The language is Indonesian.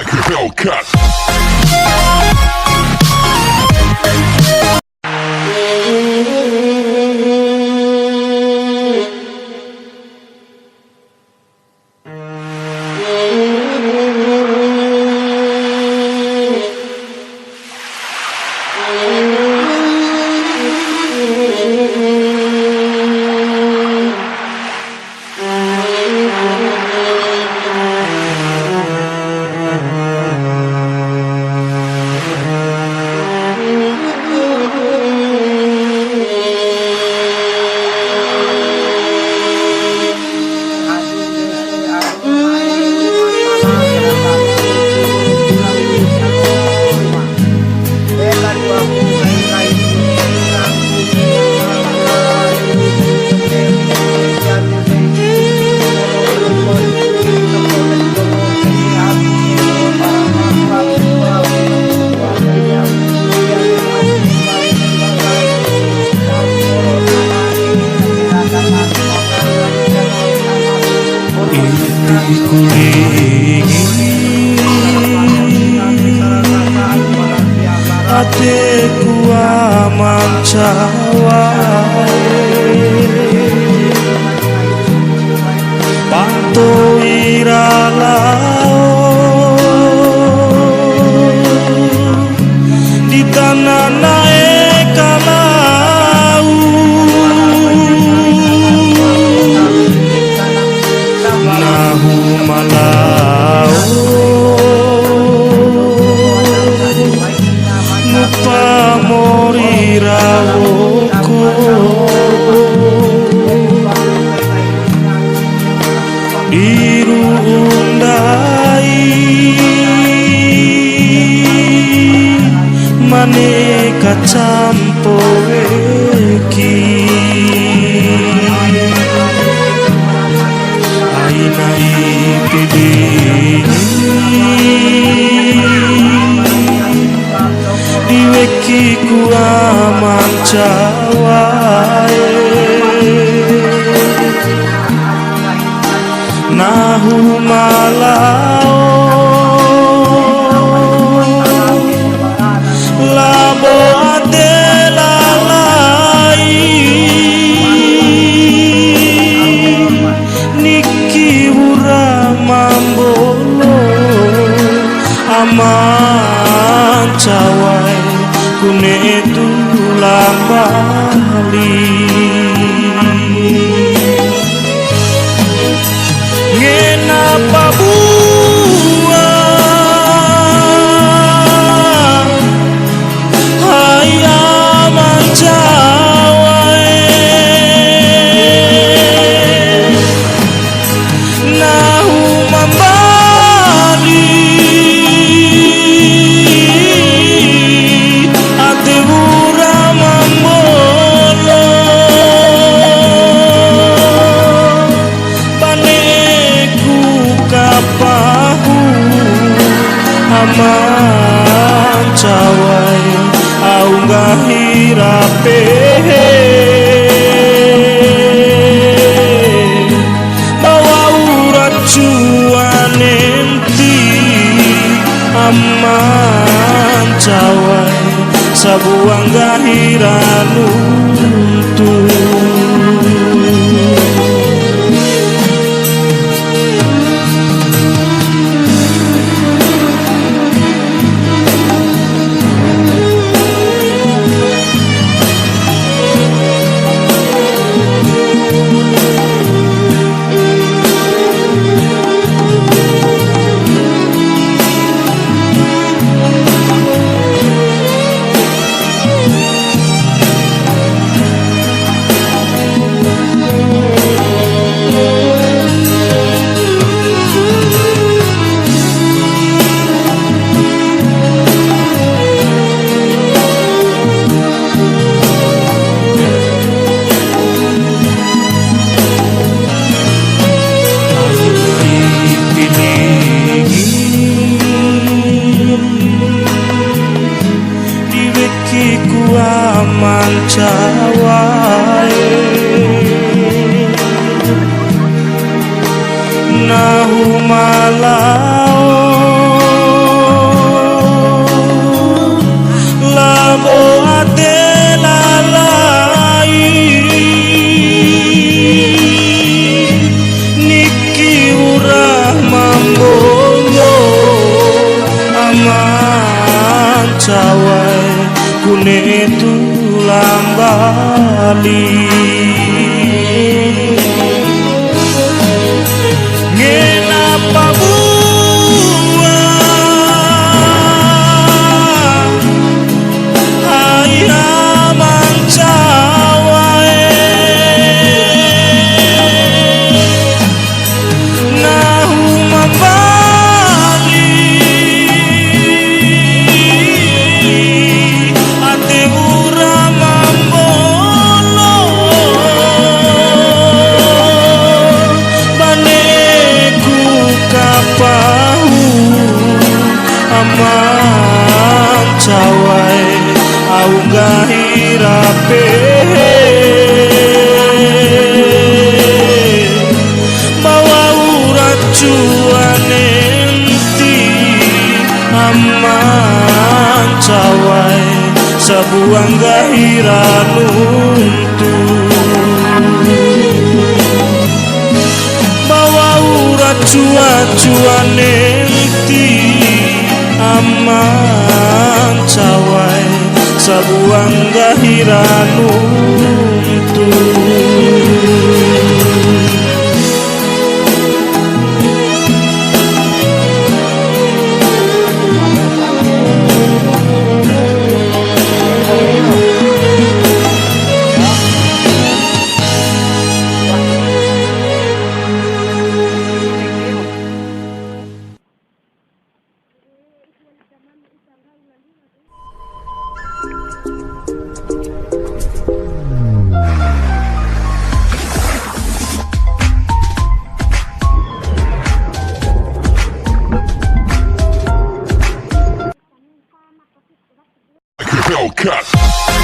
Hellcat. Hatiku aman cawai Panto iralao di tanah naik kalau nahu malau Morirauko Iru undai Maneka campoeki Aina ipidi Diweki ku aman cawai Nahu malao Labo adelalai Niki ura mambolo Aman cawai Kune tulang bali Ngena pabuah Hai aman cawai Nahu mambali Aman cawai au ngahirape bawa urat cuan enti aman cawai sabuang gahiranu cawai nahu malao cawai kune tulang bali ngenapa buah ayam cawai nahu membali ate ura mambono baneku kapahu aman cawai au gahirape bawa urat cuane enti aman cawai sabuang gahiranuntu bawa urat cuane enti aman cawai sabuang gahiranuntu Hellcat.